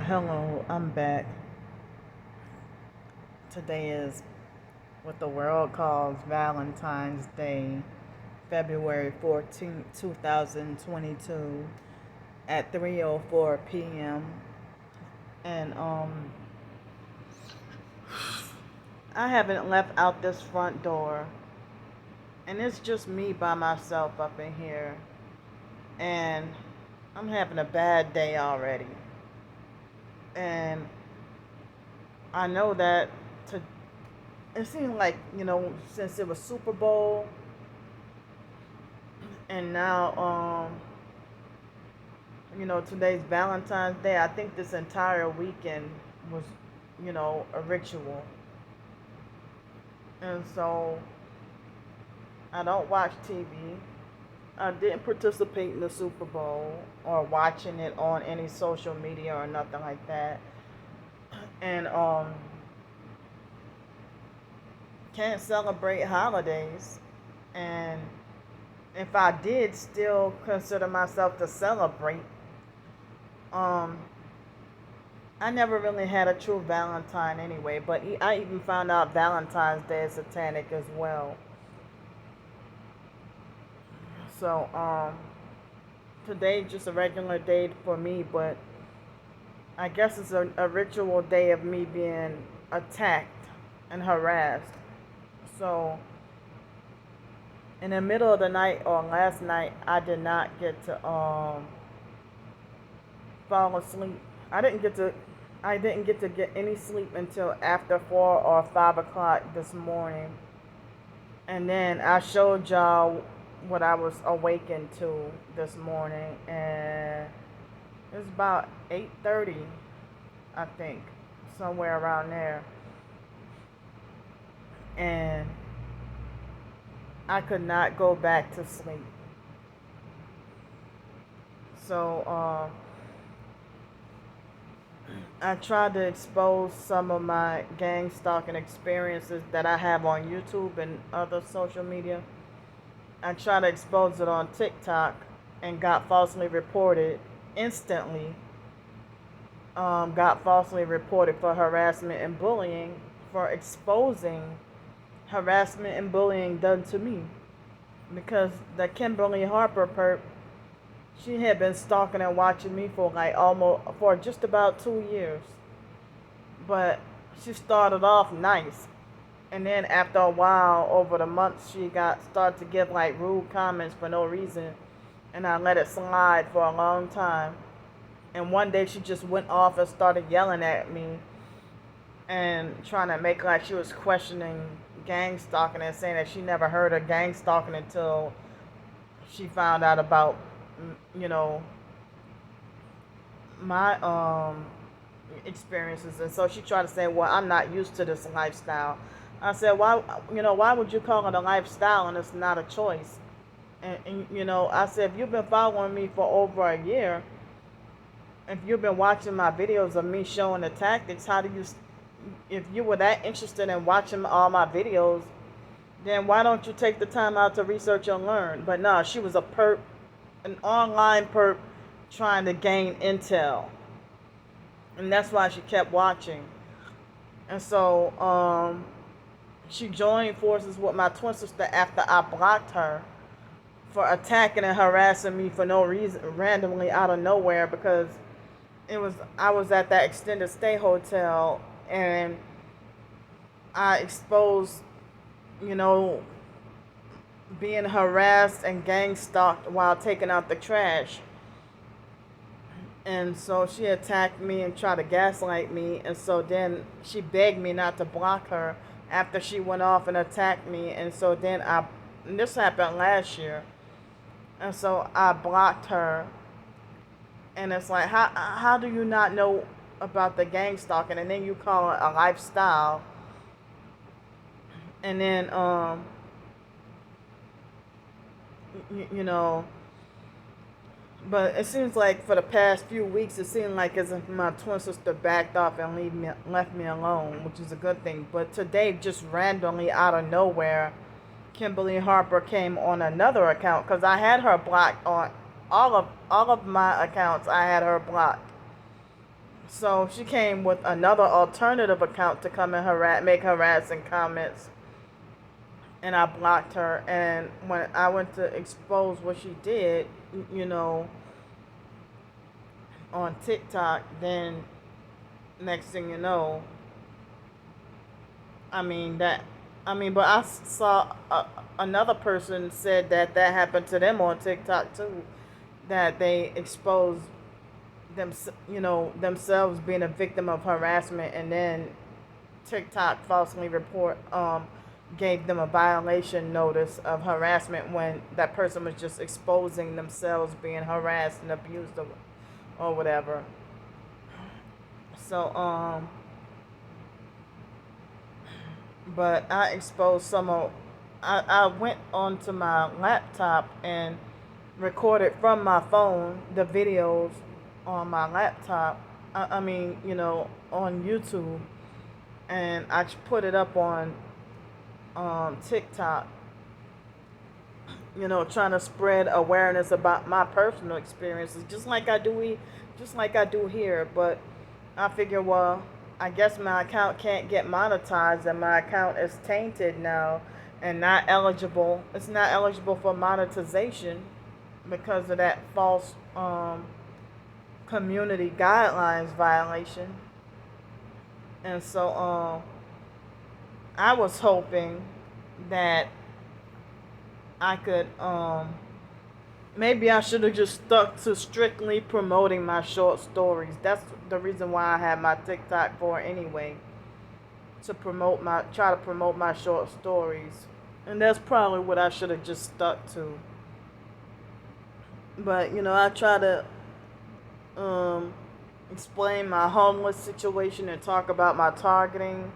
Hello, I'm back. Today is what the world calls Valentine's Day, February 14th, 2022 at 3:04 p.m. And I haven't left out this front door. And it's just me by myself up in here. And I'm having a bad day already. And I know that to it seemed like, since it was Super Bowl and now today's Valentine's Day, I think this entire weekend was, a ritual. And so I don't watch TV. I didn't participate in the Super Bowl or watching it on any social media or nothing like that. And can't celebrate holidays. And if I did still consider myself to celebrate, I never really had a true Valentine anyway, but I even found out Valentine's Day is satanic as well. So, today just a regular day for me, but I guess it's a ritual day of me being attacked and harassed. So, in the middle of the night or last night, I did not get to fall asleep. I didn't get to get any sleep until after 4 or 5 o'clock this morning. And then I showed y'all what I was awakened to this morning, and it was about 8:30, I think, somewhere around there. And I could not go back to sleep. So I tried to expose some of my gang stalking experiences that I have on YouTube and other social media. I tried to expose it on TikTok and got falsely reported instantly. Got falsely reported for harassment and bullying for exposing harassment and bullying done to me. Because the Kimberly Harper perp, she had been stalking and watching me for for just about 2 years. But she started off nice. And then after a while, over the months, she started to give rude comments for no reason. And I let it slide for a long time. And one day she just went off and started yelling at me and trying to make like she was questioning gang stalking and saying that she never heard of gang stalking until she found out about, my experiences. And so she tried to say, well, I'm not used to this lifestyle. I said, why would you call it a lifestyle and it's not a choice? And I said, if you've been following me for over a year, if you've been watching my videos of me showing the tactics, if you were that interested in watching all my videos, then why don't you take the time out to research and learn? But no, she was a perp, an online perp trying to gain intel. And that's why she kept watching. And so, she joined forces with my twin sister after I blocked her for attacking and harassing me for no reason, randomly out of nowhere, because I was at that extended stay hotel and I exposed, being harassed and gang stalked while taking out the trash. And so she attacked me and tried to gaslight me. And so then she begged me not to block her after she went off and attacked me. And so then and this happened last year. And so I blocked her. And it's like, how do you not know about the gang stalking? And then you call it a lifestyle. And then, but it seems like for the past few weeks, it seemed like as if my twin sister backed off and left me alone, which is a good thing. But today, just randomly out of nowhere, Kimberly Harper came on another account, because I had her blocked on all of my accounts. I had her blocked. So she came with another alternative account to come and make harassing comments, and I blocked her. And when I went to expose what she did, you know, on TikTok, then next thing you know, I mean that, but I saw another person said that that happened to them on TikTok too, that they exposed them, themselves being a victim of harassment, and then TikTok falsely gave them a violation notice of harassment when that person was just exposing themselves being harassed and abused or whatever. So but I exposed some of. I went onto my laptop and recorded from my phone the videos on my laptop. On YouTube, and I put it up on TikTok. Trying to spread awareness about my personal experiences, just like I do here. But I figure, well, I guess my account can't get monetized, and my account is tainted now, and not eligible. It's not eligible for monetization because of that false community guidelines violation. And so I was hoping that I could maybe I should have just stuck to strictly promoting my short stories. That's the reason why I had my TikTok for anyway, to try to promote my short stories. And that's probably what I should have just stuck to. But I try to explain my homeless situation and talk about my targeting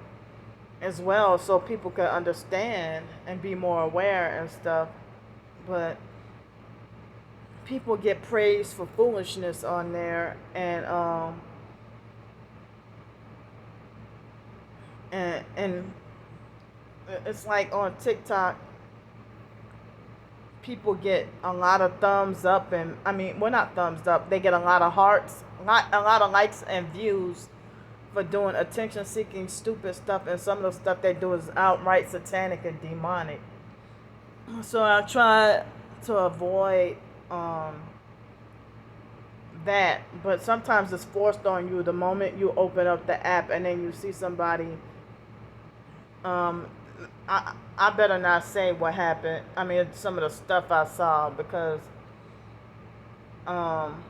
as well, so people can understand and be more aware and stuff. But people get praised for foolishness on there, and it's like on TikTok, people get a lot of thumbs up, and well, not thumbs up, they get a lot of hearts, a lot of likes and views for doing attention seeking stupid stuff, and some of the stuff they do is outright satanic and demonic. So I try to avoid that, but sometimes it's forced on you the moment you open up the app, and then you see somebody. I better not say what happened. Some of the stuff I saw, because um,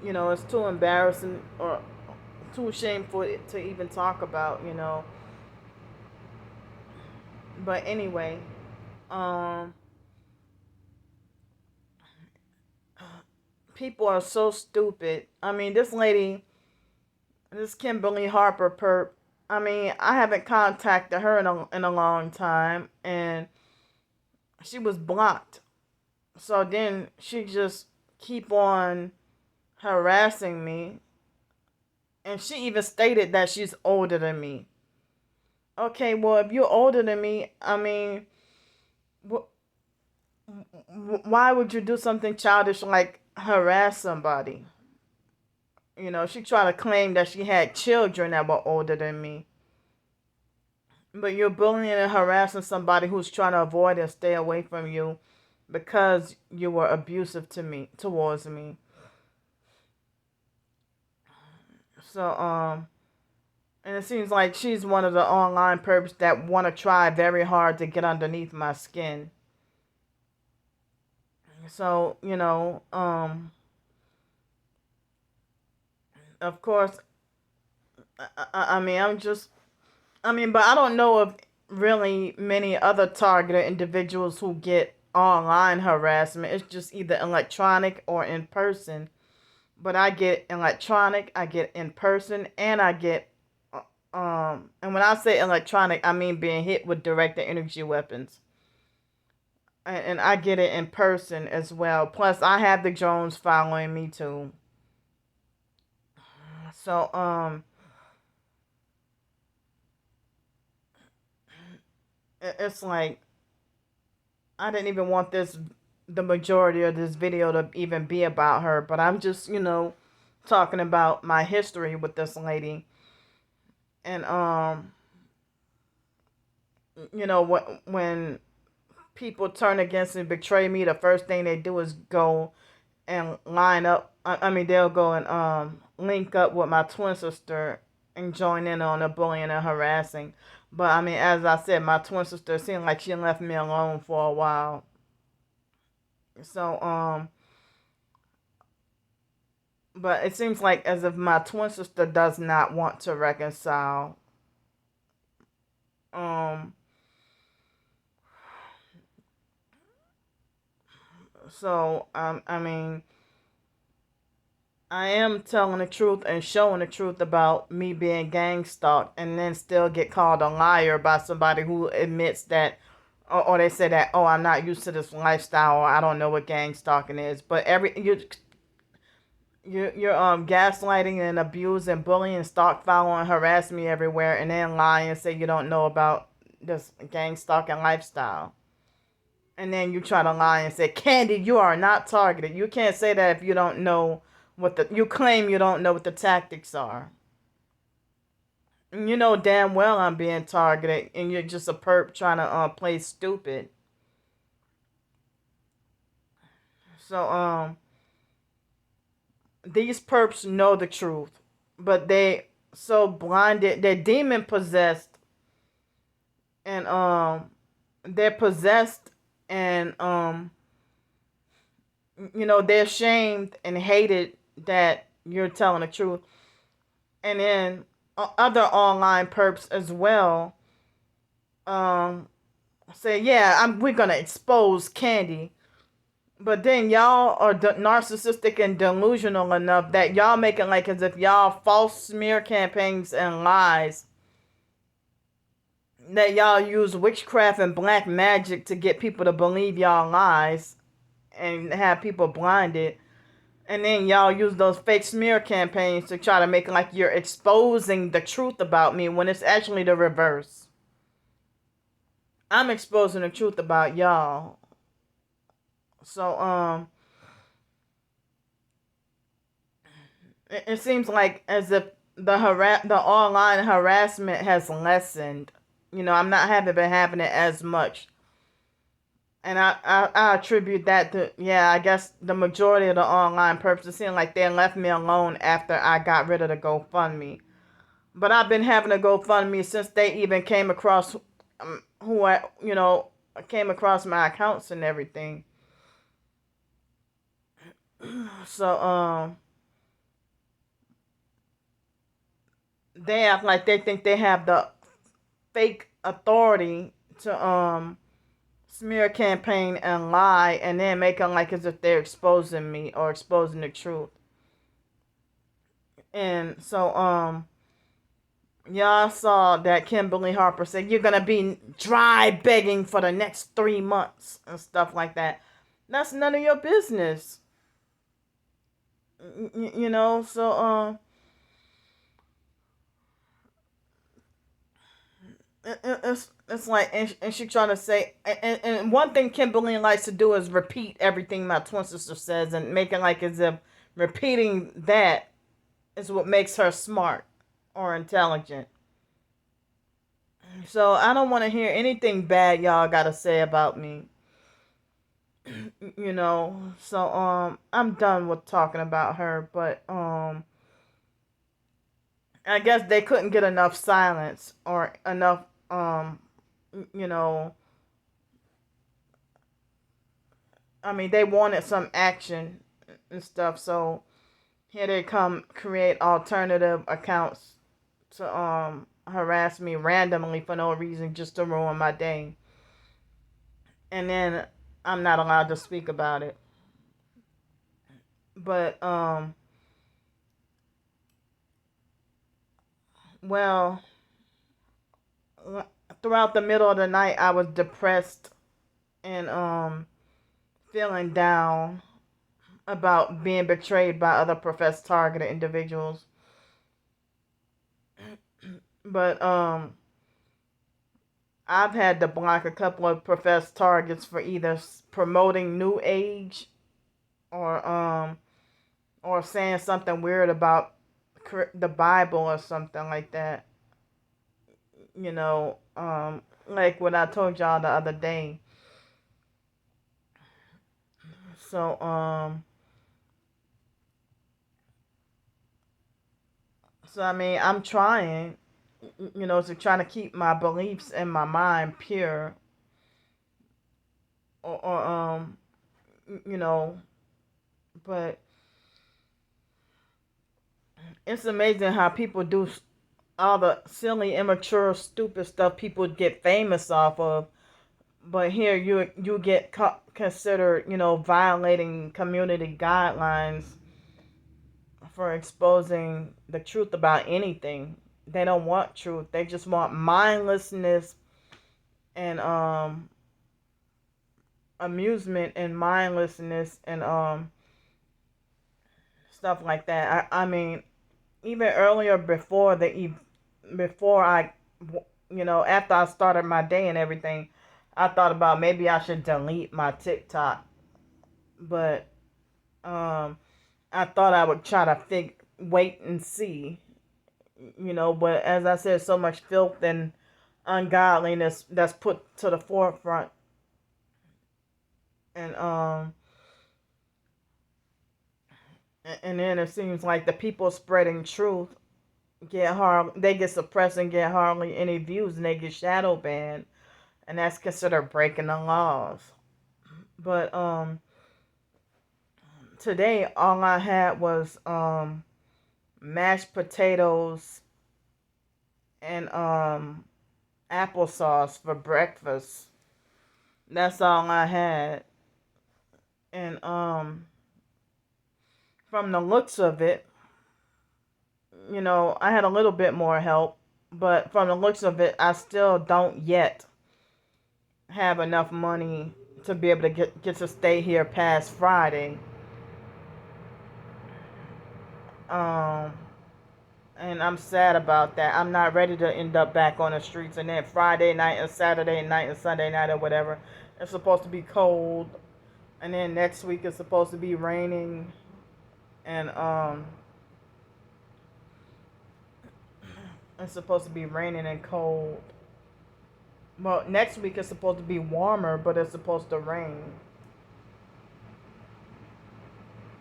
it's too embarrassing or too shameful to even talk about. But anyway, um, people are so stupid. This Kimberly Harper perp. I haven't contacted her in a long time, and she was blocked. So then she just keep on harassing me, and she even stated that she's older than me. Okay, well, if you're older than me, why would you do something childish like harass somebody? She tried to claim that she had children that were older than me. But you're bullying and harassing somebody who's trying to avoid and stay away from you because you were abusive towards me. So, and it seems like she's one of the online perps that want to try very hard to get underneath my skin. So, of course, but I don't know of really many other targeted individuals who get online harassment. It's just either electronic or in person. But I get electronic, I get in person, and I get and when I say electronic, I mean being hit with directed energy weapons. And I get it in person as well. Plus, I have the drones following me too. So it's like I didn't even want the majority of this video to even be about her, but I'm just talking about my history with this lady. And when people turn against me, betray me, the first thing they do is go and line up. I mean, they'll go and link up with my twin sister and join in on the bullying and harassing. But I mean, as I said, my twin sister seemed like she left me alone for a while. So but it seems like as if my twin sister does not want to reconcile. Um, I mean, I am telling the truth and showing the truth about me being gang stalked, and then still get called a liar by somebody who admits that, or they say that, oh, I'm not used to this lifestyle, or I don't know what gang stalking is. But you're gaslighting and abusing, bullying, stalk, following, harass me everywhere, and then lie and say you don't know about this gang stalking lifestyle. And then you try to lie and say, Candy, you are not targeted. You can't say that if you don't know you claim you don't know what the tactics are. And you know damn well I'm being targeted, and you're just a perp trying to play stupid. So these perps know the truth, but they so blinded, they're demon possessed, and they're possessed, and they're shamed and hated that you're telling the truth. And then other online perps as well say, yeah, we're gonna expose Candy. But then y'all are narcissistic and delusional enough that y'all make it like as if y'all false smear campaigns and lies, that y'all use witchcraft and black magic to get people to believe y'all lies and have people blinded. And then y'all use those fake smear campaigns to try to make it like you're exposing the truth about me, when it's actually the reverse. I'm exposing the truth about y'all. So it seems like as if the online harassment has lessened. I'm not having been having it as much. And I attribute that to, yeah, I guess the majority of the online perps, it seemed like they left me alone after I got rid of the GoFundMe. But I've been having a GoFundMe since they even came across came across my accounts and everything. So they act like they think they have the fake authority to smear campaign and lie, and then make it like as if they're exposing me or exposing the truth. And so y'all saw that Kimberly Harper said you're gonna be dry begging for the next 3 months and stuff like that. That's none of your business. So it's like, and she trying to say, and one thing Kimberly likes to do is repeat everything my twin sister says, and make it like as if repeating that is what makes her smart or intelligent. So I don't want to hear anything bad y'all gotta say about me. So I'm done with talking about her, but I guess they couldn't get enough silence or enough you know I mean, they wanted some action and stuff, so here they come create alternative accounts to harass me randomly for no reason, just to ruin my day. And then I'm not allowed to speak about it. But well, throughout the middle of the night I was depressed and feeling down about being betrayed by other professed targeted individuals. But I've had to block a couple of professed targets for either promoting new age or or saying something weird about the Bible or something like that. You know, like what I told y'all the other day. So, I mean, I'm trying, to try to keep my beliefs in my mind pure, or you know, but it's amazing how people do all the silly, immature, stupid stuff people get famous off of. But here you get considered, violating community guidelines for exposing the truth about anything. They don't want truth. They just want mindlessness and amusement and mindlessness and stuff like that. I mean, even earlier before I, after I started my day and everything, I thought about maybe I should delete my TikTok, but I thought I would try to wait and see, But as I said, so much filth and ungodliness that's put to the forefront, and then it seems like the people spreading truth they get suppressed and get hardly any views, and they get shadow banned, and that's considered breaking the laws. But today all I had was mashed potatoes and applesauce for breakfast. That's all I had. And from the looks of it, I had a little bit more help, but from the looks of it, I still don't yet have enough money to be able to get to stay here past Friday. Um, and I'm sad about that. I'm not ready to end up back on the streets. And then Friday night and Saturday night and Sunday night or whatever, it's supposed to be cold. And then next week it's supposed to be raining. And it's supposed to be raining and cold. Well, next week it's supposed to be warmer, but it's supposed to rain.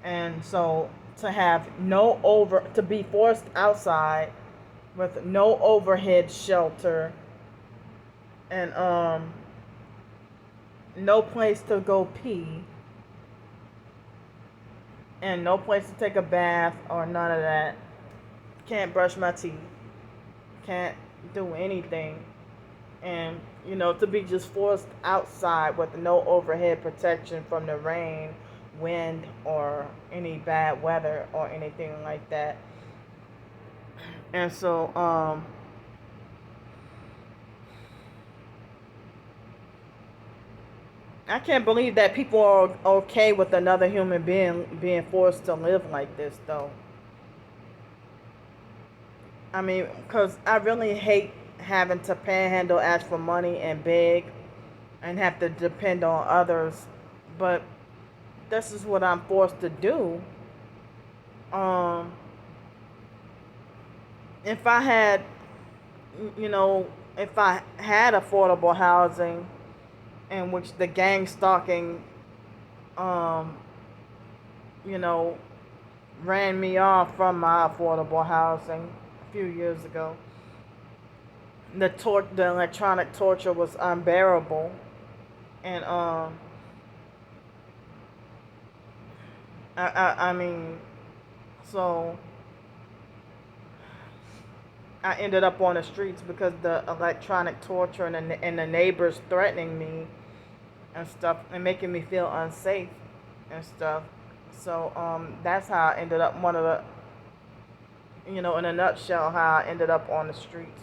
And so to be forced outside with no overhead shelter and no place to go pee and no place to take a bath or none of that. Can't brush my teeth. Can't do anything. And to be just forced outside with no overhead protection from the rain, wind, or any bad weather or anything like that. And so I can't believe that people are okay with another human being forced to live like this, though. I mean, because I really hate having to panhandle, ask for money, and beg, and have to depend on others. But this is what I'm forced to do. Um, if I had, if I had affordable housing, in which the gang stalking, um, you know, ran me off from my affordable housing a few years ago. The electronic torture was unbearable, and I mean, so I ended up on the streets because the electronic torture and the neighbors threatening me and stuff and making me feel unsafe and stuff. So that's how I ended up in a nutshell, how I ended up on the streets.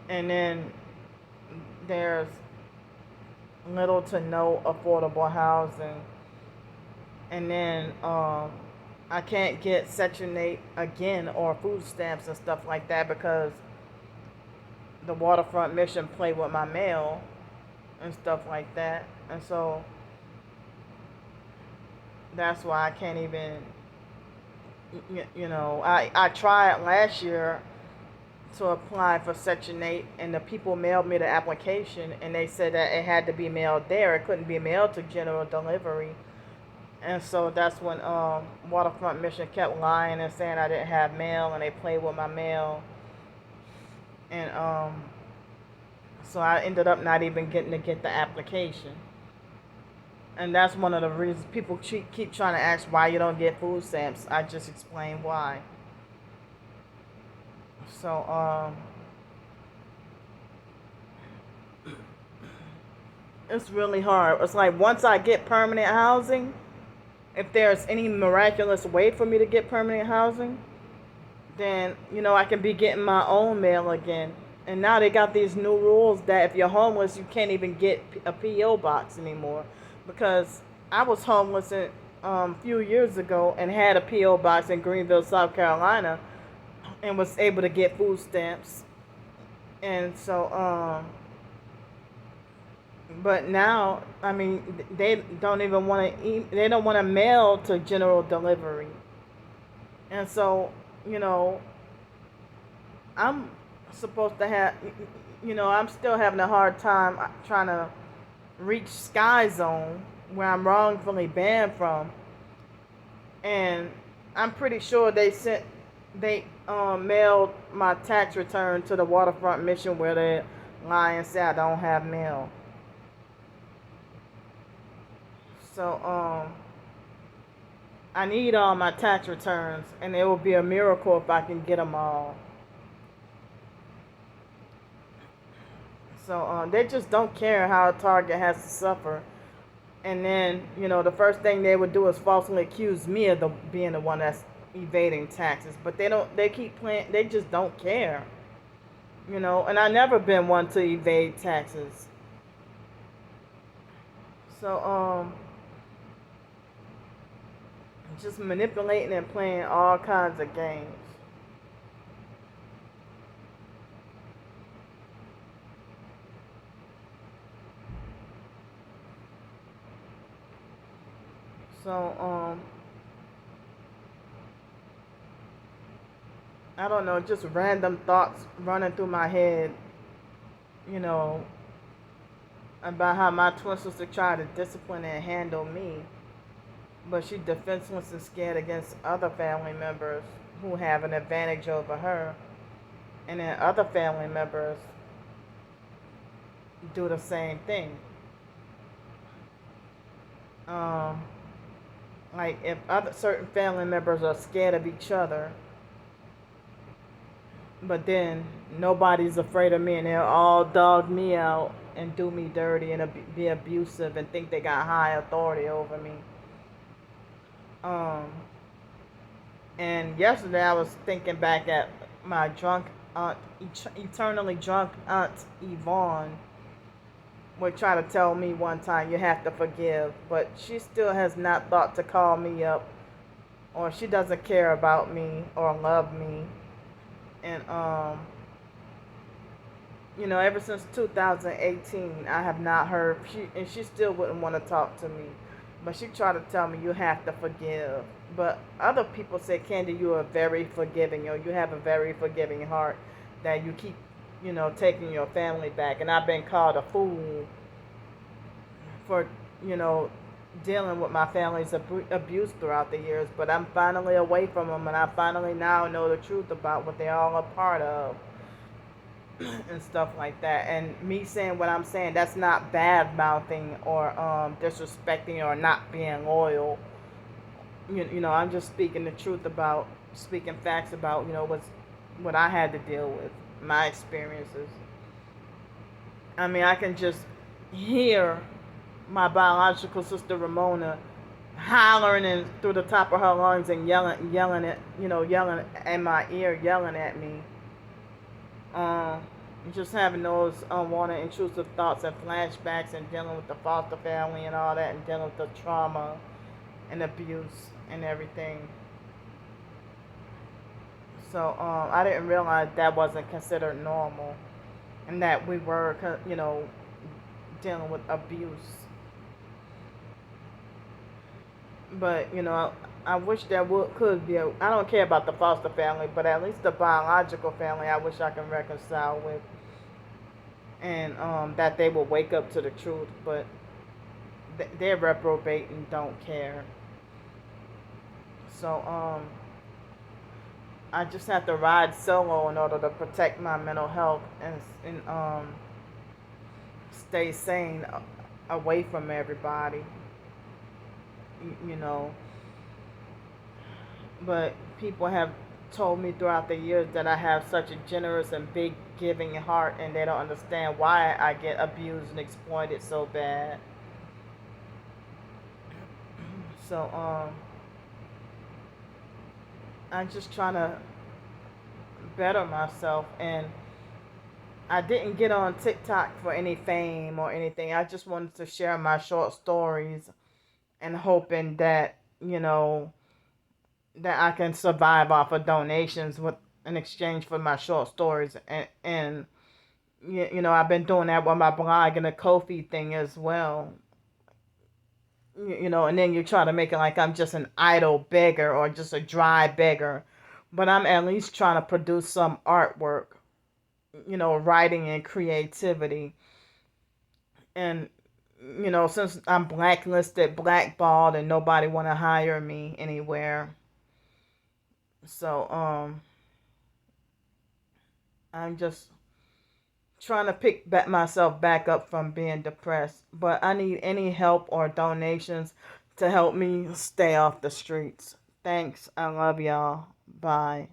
And then there's little to no affordable housing. And then I can't get Section 8 again or food stamps and stuff like that because the Waterfront Mission played with my mail and stuff like that. And so that's why I can't even I tried last year to apply for Section 8, and the people mailed me the application, and they said that it had to be mailed there. It couldn't be mailed to general delivery. And so that's when Waterfront Mission kept lying and saying I didn't have mail, and they played with my mail. And so I ended up not even getting to get the application. And that's one of the reasons people keep trying to ask why you don't get food stamps. I just explained why. So it's really hard. It's like once I get permanent housing, if there's any miraculous way for me to get permanent housing, then I can be getting my own mail again. And now they got these new rules that if you're homeless, you can't even get a PO box anymore. Because I was homeless a few years ago and had a PO box in Greenville, South Carolina, and was able to get food stamps. And so but now, I mean, they don't even want to eat. They don't want to mail to general delivery. And so, you know, I'm supposed to have, I'm still having a hard time trying to reach Sky Zone, where I'm wrongfully banned from. And I'm pretty sure they mailed my tax return to the Waterfront Mission, where they lie and say I don't have mail. So I need all my tax returns, and it will be a miracle if I can get them all. So they just don't care how a target has to suffer. And then, the first thing they would do is falsely accuse me of being the one that's evading taxes. But they don't. They keep playing. They just don't care. And I never been one to evade taxes. So just manipulating and playing all kinds of games. So I don't know, just random thoughts running through my head, you know, about how my twin sister tried to discipline and handle me, but she defenseless and scared against other family members who have an advantage over her, and then other family members do the same thing. Um, like if other certain family members are scared of each other, but then nobody's afraid of me, and they'll all dog me out and do me dirty and be abusive and think they got high authority over me. Um, and yesterday I was thinking back at my drunk aunt, eternally drunk aunt Yvonne, would try to tell me one time, you have to forgive, but she still has not thought to call me up, or she doesn't care about me or love me. And ever since 2018, I have not heard. She still wouldn't want to talk to me, but she tried to tell me you have to forgive. But other people say, Candy, you are very forgiving. You have a very forgiving heart, that you keep, taking your family back. And I've been called a fool for, dealing with my family's abuse throughout the years. But I'm finally away from them, and I finally now know the truth about what they all are part of. And stuff like that. And me saying what I'm saying, that's not bad mouthing or disrespecting or not being loyal. I'm just speaking the truth about, speaking facts about, what I had to deal with, my experiences. I mean, I can just hear my biological sister Ramona hollering and through the top of her lungs and yelling in my ear, yelling at me. Just having those unwanted, intrusive thoughts and flashbacks, and dealing with the foster family and all that, and dealing with the trauma and abuse and everything. So I didn't realize that wasn't considered normal, and that we were, dealing with abuse. But I wish there could be I don't care about the foster family, but at least the biological family, I wish I can reconcile with, and that they will wake up to the truth. But they're reprobate and don't care. So I just have to ride solo in order to protect my mental health and stay sane away from everybody. You know, but people have told me throughout the years that I have such a generous and big giving heart, and they don't understand why I get abused and exploited so bad. So I'm just trying to better myself, and I didn't get on TikTok for any fame or anything. I just wanted to share my short stories and hoping that that I can survive off of donations with in exchange for my short stories, and I've been doing that with my blog and the Ko-fi thing as well. And then you try to make it like I'm just an idle beggar or just a dry beggar, but I'm at least trying to produce some artwork, writing and creativity. And since I'm blacklisted, blackballed, and nobody want to hire me anywhere, so I'm just trying to pick myself back up from being depressed. But I need any help or donations to help me stay off the streets. Thanks. I love y'all. Bye.